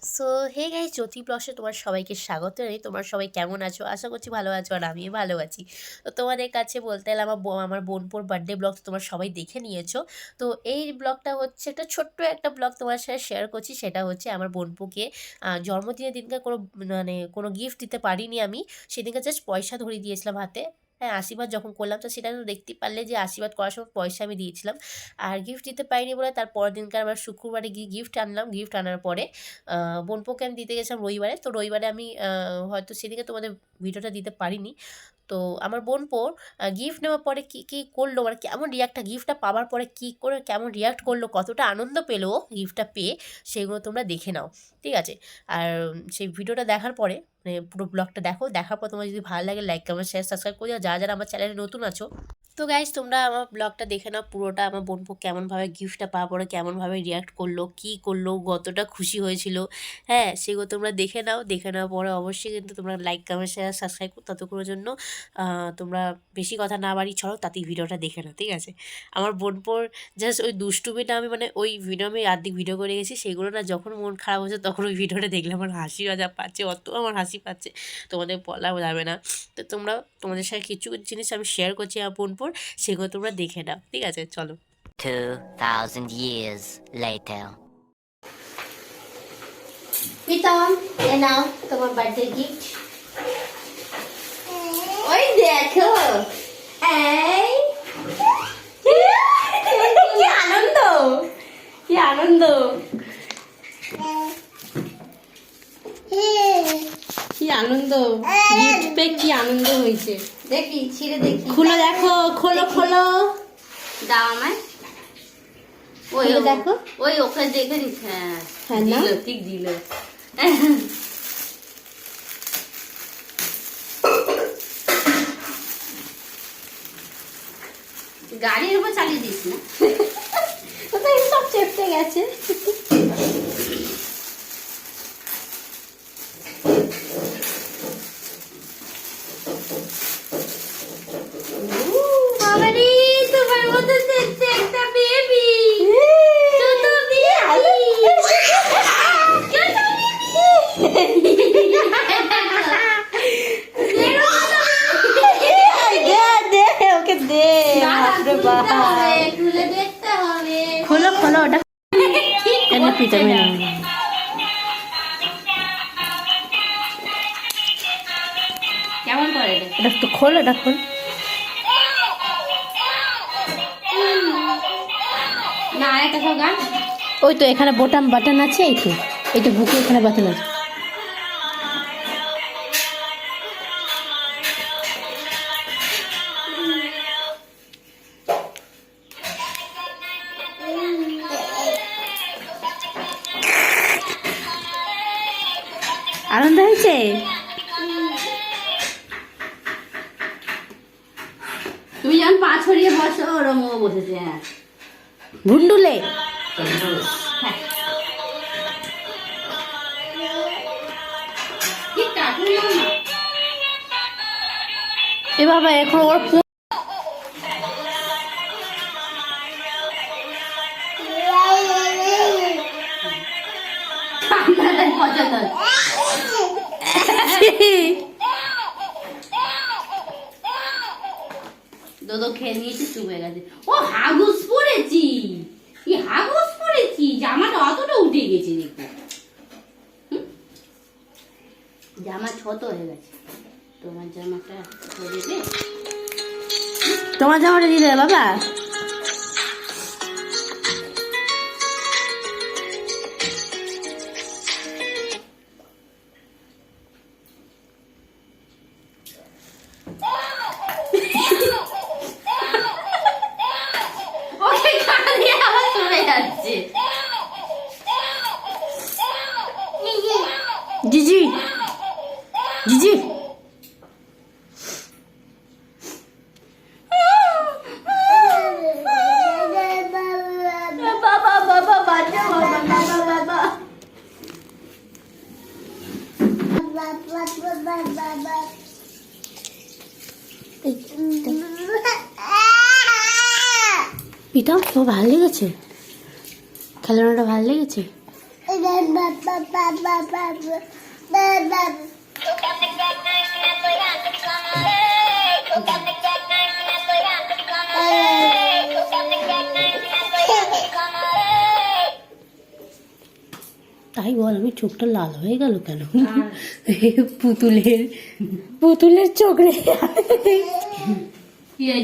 So hey guys, জ্যোতি ব্লগসে তোমার সবাইকে স্বাগত জানাই। তোমরা সবাই কেমন আছো? আশা করছি ভালো আছো, আর আমিও ভালো আছি। তো তোমাদের কাছে বলতে এলাম, আমার বোনপোর বার্থডে ব্লগ তোমরা সবাই দেখে নিয়েছো। তো এই ব্লগটা হচ্ছে একটা ছোট্ট একটা ব্লগ তোমার সাথে শেয়ার করছি। সেটা হচ্ছে আমার বোনপোকে জন্মদিনের দিনকে কোনো গিফট দিতে পারিনি আমি। সেদিনকে জাস্ট পয়সা ধরিয়ে দিয়েছিলাম হাতে। হ্যাঁ, আশীর্বাদ যখন করলাম তো সেটা তো দেখতে পারলে যে আশীর্বাদ করার সময় পয়সা আমি দিয়েছিলাম। আর গিফট দিতে পারিনি বলে তার পরের দিনকার আমরা শুক্রবারে গিয়ে গিফট আনলাম। গিফট আনার পরে বোনপোকে আমি দিতে গেছিলাম রবিবারে। তো রবিবারে আমি হয়তো সেদিকে তোমাদের ভিডিওটা দিতে পারিনি। তো আমার বোনপোর গিফট নেওয়ার পরে কী কী করলো, মানে কেমন রিয়াক্টটা, গিফটটা পাওয়ার পরে কী করে কেমন রিয়াক্ট করলো, কতটা আনন্দ পেলো গিফটটা পেয়ে, সেগুলো তোমরা দেখে নাও, ঠিক আছে? আর সেই ভিডিওটা দেখার পরে মানে পুরো ব্লগটা দেখো, দেখার পর তোমার যদি ভালো লাগে লাইক কমেন্ট শেয়ার সাবস্ক্রাইব করে যারা যারা আমার চ্যানেলে নতুন আছো। তো গাইজ, তোমরা আমার ব্লগটা দেখে নাও পুরোটা। আমার বোনপো কেমনভাবে গিফটটা পাওয়ার পরে কেমনভাবে রিয়াক্ট করলো, কী করলো, কতটা খুশি হয়েছিল, হ্যাঁ সেগুলো তোমরা দেখে নাও। দেখে নেওয়ার পরে অবশ্যই কিন্তু তোমরা লাইক কমেন্ট শেয়ার সাবস্ক্রাইব ততক্ষণের জন্য তোমরা বেশি কথা না বাড়ি ছড়ো, তাতেই ভিডিওটা দেখে নাও, ঠিক আছে? আমার বোনপোর জাস্ট ওই দুষ্টুমিটা আমি মানে ওই ভিডিও আমি আর্ধেক ভিডিও করে গেছি, সেগুলো না যখন মন খারাপ হচ্ছে তখন ওই ভিডিওটা দেখলে আমার হাসি মজা পাচ্ছে, অত আমার হাসি পাচ্ছে তোমাদের বলা যাবে না। তো তোমরা তোমাদের সাথে কিছু জিনিস আমি শেয়ার করছি আমার বোনপোর, সেগুলো তোমরা দেখে নাও, ঠিক আছে? চলো। 2000 years later. প্রীতম, এ নাও তোমার বার্থডে গিফট। ওই দেখো, এই কি আনন্দ, কি আনন্দ, কি আনন্দ, গিফট পেয়ে কি আনন্দ হয়েছে। দেখি ছিঁড়ে দেখি, খুলে দেখো, খোলো খোলো, দাও আমায়। ওই খুলে দেখো। ওই ওকে দেখে নিচ্ছে। হ্যাঁ না, দিল, ঠিক দিল। গাড়ির উপর চালিয়ে দিস না, কোথায় সব চেপটে গেছে। বাবারে তোমার মতো দেখতে একটা বেবি, ছোট ওকে দে, খুলে দেখতে হবে। খোলো খোলো, ওটা এনে পিটাবে না। কেমন করে রে? এটা তো খোল, এটা খোল। না আরেকটা সব গান। ওই তো এখানে বাটন আছে, এই তো বুকে এখানে বাটন আছে। আনন্দ হয়েছে? তুমি যখন পা ছড়িয়ে বসো ওরম ও বসেছে। হ্যাঁ ভুন্ডুলে কি কাটুন না। এ বাবা, এখন ওর আপনাদের পছন্দ। দোদো খেয়ে নিয়েছি, চুপ হয়ে গেছে। ও হাগুস পরেছি, কি হাগুস পরেছি, জামাটা অতটা উঠে গেছে দেখো। জামা ছোট হয়ে গেছে, তোমার জামাটা করে দে। তোমার জামাটা দিয়ে দেবে বাবা। ওকে কানে আবার চলে যাচ্ছে। জিজি জিজি, বাবা বাবা বাচ্চা বাবা বাবা বাবা। পিতাম, তো ভালো লেগেছে? খেলানোটা ভালো লেগেছে? তাই বল, আমি চোখটা লাল হয়ে গেল কেন? পুতুলের পুতুলের চোখ রে,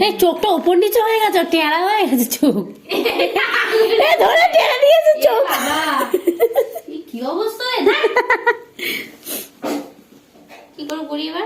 এই চোখটা ওপর নিচে হয়ে গেছে, টেরা হয়ে গেছে চোখ, ধরে টেরা দিয়েছে চোখ। কি অবস্থা, কি করে করি এবার?